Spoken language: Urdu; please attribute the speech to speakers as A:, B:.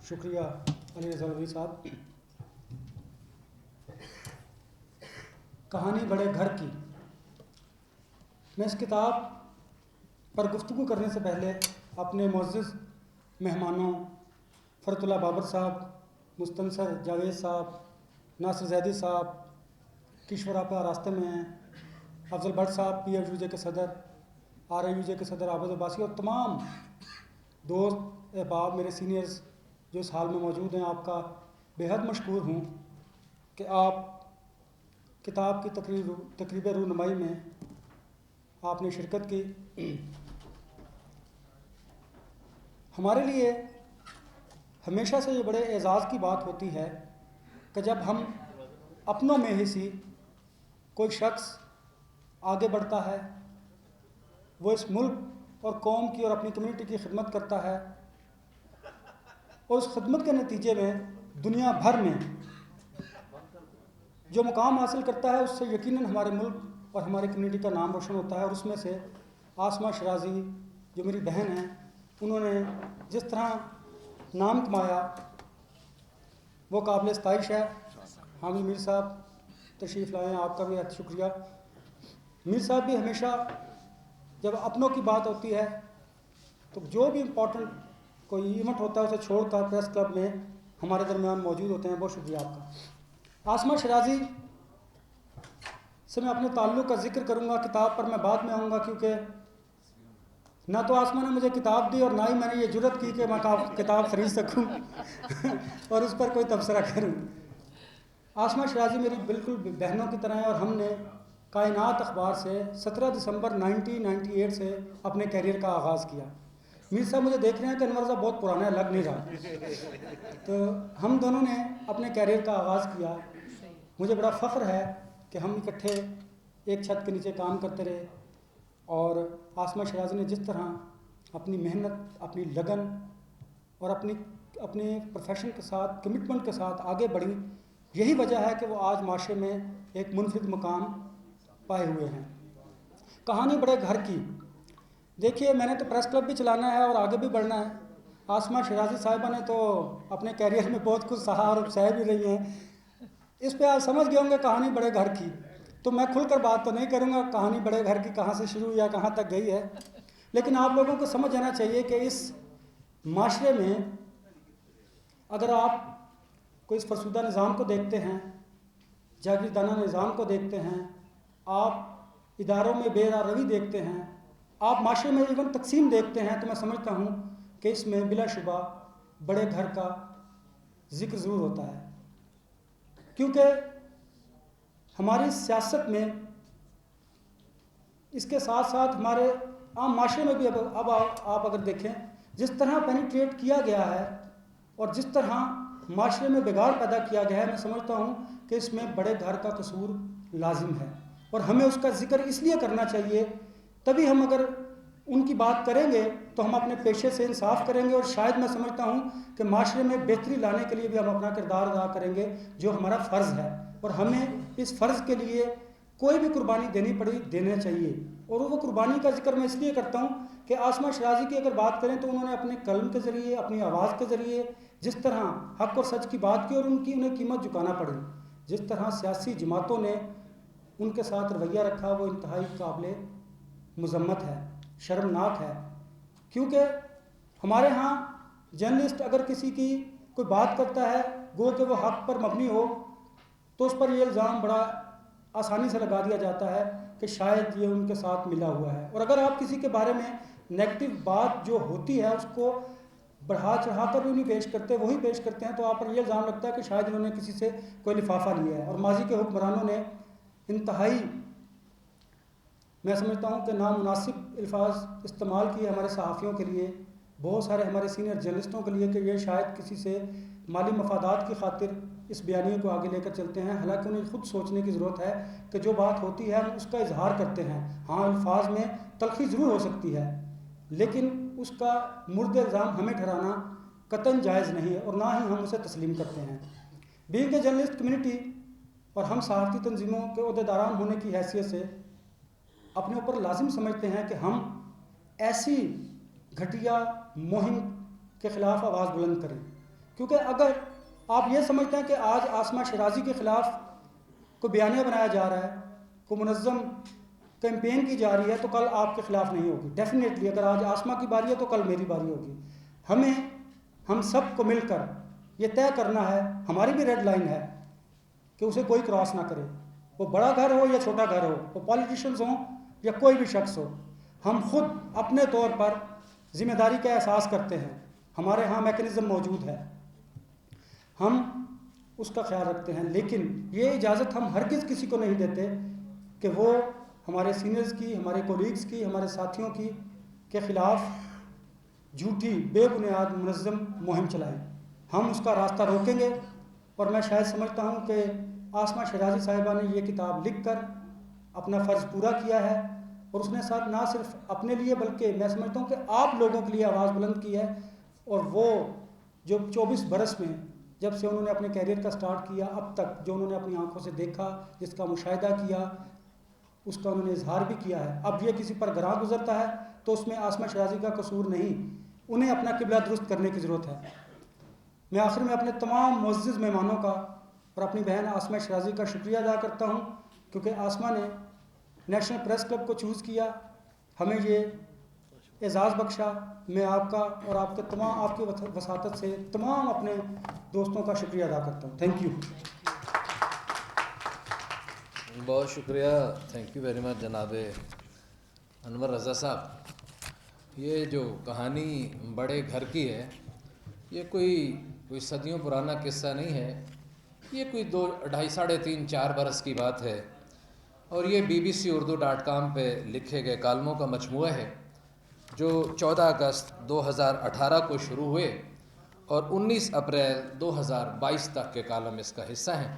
A: شکریہ علی رضا الوی صاحب. کہانی بڑے گھر کی. میں اس کتاب پر گفتگو کرنے سے پہلے اپنے معزز مہمانوں فرت اللہ بابر صاحب، مستنصر جاوید صاحب، ناصر زیدی صاحب، کشور آپا راستے میں ہیں، افضل بٹ صاحب پی ایف یو جے کے صدر، آر اے یو جے کے صدر عابد عباسی، اور تمام دوست احباب میرے سینئرز جو اس حال میں موجود ہیں، آپ کا بے حد مشکور ہوں کہ آپ کتاب کی تقریب رونمائی میں آپ نے شرکت کی. ہمارے لیے ہمیشہ سے یہ بڑے اعزاز کی بات ہوتی ہے کہ جب ہم اپنوں میں ہی سی کوئی شخص آگے بڑھتا ہے، وہ اس ملک اور قوم کی اور اپنی کمیونٹی کی خدمت کرتا ہے، اور اس خدمت کے نتیجے میں دنیا بھر میں جو مقام حاصل کرتا ہے، اس سے یقیناً ہمارے ملک اور ہماری کمیونٹی کا نام روشن ہوتا ہے. اور اس میں سے آسمہ شرازی جو میری بہن ہیں، انہوں نے جس طرح نام کمایا وہ قابل ستائش ہے. حامد میر صاحب تشریف لائے ہیں، آپ کا بھی شکریہ. میر صاحب بھی ہمیشہ جب اپنوں کی بات ہوتی ہے تو جو بھی امپورٹنٹ کوئی ایونٹ ہوتا ہے اسے چھوڑ کر پریس کلب میں ہمارے درمیان موجود ہوتے ہیں. بہت شکریہ آپ کا. آسمہ شرازی سے میں اپنے تعلق کا ذکر کروں گا، کتاب پر میں بعد میں آؤں گا، کیونکہ نہ تو آسمہ نے مجھے کتاب دی اور نہ ہی میں نے یہ جرت کی کہ میں کتاب خرید سکوں اور اس پر کوئی تبصرہ کروں. آسمہ شرازی میری بالکل بہنوں کی طرح ہے، اور ہم نے کائنات اخبار سے 17 دسمبر 1998 سے اپنے کیریئر کا آغاز کیا. میر صاحب مجھے دیکھ رہے ہیں کہ انور صاحب بہت پرانا ہے، لگ نہیں رہا. تو ہم دونوں نے اپنے کیریئر کا آغاز کیا. مجھے بڑا فخر ہے کہ ہم اکٹھے ایک چھت کے نیچے کام کرتے رہے، اور آسمہ شرازی نے جس طرح اپنی محنت، اپنی لگن اور اپنے پروفیشن کے ساتھ، کمٹمنٹ کے ساتھ آگے بڑھی، یہی وجہ ہے کہ وہ آج معاشرے میں ایک منفرد مقام پائے ہوئے ہیں. کہانی بڑے گھر کی. دیکھیے، میں نے تو پریس کلب بھی چلانا ہے اور آگے بھی بڑھنا ہے. آسمہ شرازی صاحبہ نے تو اپنے کیریئر میں بہت کچھ سہا اور سہ بھی رہی ہیں. اس پہ آپ سمجھ گئے ہوں گے کہانی بڑے گھر کی، تو میں کھل کر بات تو نہیں کروں گا کہانی بڑے گھر کی کہاں سے شروع یا کہاں تک گئی ہے. لیکن آپ لوگوں کو سمجھ جانا چاہیے کہ اس معاشرے میں اگر آپ کوئی اس فرسودہ نظام کو دیکھتے ہیں، جاگیردانہ نظام کو دیکھتے ہیں، آپ اداروں میں بے روی دیکھتے ہیں، آپ معاشرے میں ایون تقسیم دیکھتے ہیں، تو میں سمجھتا ہوں کہ اس میں بلا شبہ بڑے گھر کا ذکر ضرور ہوتا ہے. کیونکہ ہماری سیاست میں اس کے ساتھ ساتھ ہمارے عام معاشرے میں بھی اب آپ اگر دیکھیں جس طرح پینیٹریٹ کیا گیا ہے اور جس طرح معاشرے میں بگاڑ پیدا کیا گیا ہے، میں سمجھتا ہوں کہ اس میں بڑے گھر کا قصور لازم ہے، اور ہمیں اس کا ذکر اس لیے کرنا چاہیے. تبھی ہم اگر ان کی بات کریں گے تو ہم اپنے پیشے سے انصاف کریں گے، اور شاید میں سمجھتا ہوں کہ معاشرے میں بہتری لانے کے لیے بھی ہم اپنا کردار ادا کریں گے، جو ہمارا فرض ہے، اور ہمیں اس فرض کے لیے کوئی بھی قربانی دینی پڑی دینا چاہیے. اور وہ قربانی کا ذکر میں اس لیے کرتا ہوں کہ آسمہ شرازی کی اگر بات کریں تو انہوں نے اپنے قلم کے ذریعے، اپنی آواز کے ذریعے جس طرح حق اور سچ کی بات کی اور انہیں قیمت چکانا پڑی، جس طرح سیاسی جماعتوں نے ان کے ساتھ رویہ رکھا، وہ انتہائی قابل مذمت ہے، شرمناک ہے. کیونکہ ہمارے ہاں جرنلسٹ اگر کسی کی کوئی بات کرتا ہے گو کہ وہ حق پر مبنی ہو، تو اس پر یہ الزام بڑا آسانی سے لگا دیا جاتا ہے کہ شاید یہ ان کے ساتھ ملا ہوا ہے. اور اگر آپ کسی کے بارے میں نیگیٹو بات جو ہوتی ہے اس کو بڑھا چڑھا کر بھی نہیں پیش کرتے، وہی پیش کرتے ہیں، تو آپ پر یہ الزام لگتا ہے کہ شاید انہوں نے کسی سے کوئی لفافہ لیا ہے. اور ماضی کے حکمرانوں نے انتہائی، میں سمجھتا ہوں کہ نامناسب الفاظ استعمال کیے ہمارے صحافیوں کے لیے، بہت سارے ہمارے سینئر جرنلسٹوں کے لیے، کہ یہ شاید کسی سے مالی مفادات کی خاطر اس بیانیے کو آگے لے کر چلتے ہیں. حالانکہ انہیں خود سوچنے کی ضرورت ہے کہ جو بات ہوتی ہے ہم اس کا اظہار کرتے ہیں. ہاں، الفاظ میں تلخی ضرور ہو سکتی ہے، لیکن اس کا مرد الزام ہمیں ٹھہرانا قطعاً جائز نہیں ہے، اور نہ ہی ہم اسے تسلیم کرتے ہیں. بینگ اے جرنلسٹ کمیونٹی اور ہم صحافتی تنظیموں کے عہدیداران ہونے کی حیثیت سے اپنے اوپر لازم سمجھتے ہیں کہ ہم ایسی گھٹیا مہم کے خلاف آواز بلند کریں، کیونکہ اگر آپ یہ سمجھتے ہیں کہ آج آسمہ شیرازی کے خلاف کوئی بیانیہ بنایا جا رہا ہے, کوئی منظم کیمپین کی جا رہی ہے, تو کل آپ کے خلاف نہیں ہوگی. ڈیفینیٹلی اگر آج آسمہ کی باری ہے تو کل میری باری ہوگی. ہم سب کو مل کر یہ طے کرنا ہے, ہماری بھی ریڈ لائن ہے کہ اسے کوئی کراس نہ کرے, وہ بڑا گھر ہو یا چھوٹا گھر ہو, وہ پالیٹیشنز ہوں یا کوئی بھی شخص ہو. ہم خود اپنے طور پر ذمہ داری کا احساس کرتے ہیں, ہمارے ہاں میکنزم موجود ہے, ہم اس کا خیال رکھتے ہیں, لیکن یہ اجازت ہم ہرگز کسی کو نہیں دیتے کہ وہ ہمارے سینئرز کی, ہمارے کولیگز کی, ہمارے ساتھیوں کی کے خلاف جھوٹی بے بنیاد منظم مہم چلائیں. ہم اس کا راستہ روکیں گے. اور میں شاید سمجھتا ہوں کہ آسمہ شیرازی صاحبہ نے یہ کتاب لکھ کر اپنا فرض پورا کیا ہے, اور اس نے ساتھ نہ صرف اپنے لیے بلکہ میں سمجھتا ہوں کہ آپ لوگوں کے لیے آواز بلند کی ہے. اور وہ جو 24 برس میں جب سے انہوں نے اپنے کیریئر کا سٹارٹ کیا اب تک جو انہوں نے اپنی آنکھوں سے دیکھا, جس کا مشاہدہ کیا, اس کا انہوں نے اظہار بھی کیا ہے. اب یہ کسی پر گراں گزرتا ہے تو اس میں آسمہ شیرازی کا قصور نہیں, انہیں اپنا قبلہ درست کرنے کی ضرورت ہے. میں آخر میں اپنے تمام معزز مہمانوں کا اور اپنی بہن آسمہ شیرازی کا شکریہ ادا کرتا ہوں, کیونکہ آسمہ نے نیشنل پریس کلب کو چوز کیا, ہمیں یہ اعزاز بخشا. میں آپ کا اور آپ کی وساطت سے تمام اپنے دوستوں کا شکریہ ادا کرتا ہوں. Thank you.
B: بہت شکریہ, تھینک یو ویری مچ جناب انور رضا صاحب. یہ جو کہانی بڑے گھر کی ہے, یہ کوئی صدیوں پرانا قصہ نہیں ہے, یہ کوئی 2, 2.5, 3.5, 4 برس کی بات ہے. اور یہ bbcurdu.com پہ لکھے گئے کالموں کا مجموعہ ہے جو 14 اگست 2018 کو شروع ہوئے اور 19 اپریل 2022 تک کے کالم اس کا حصہ ہیں.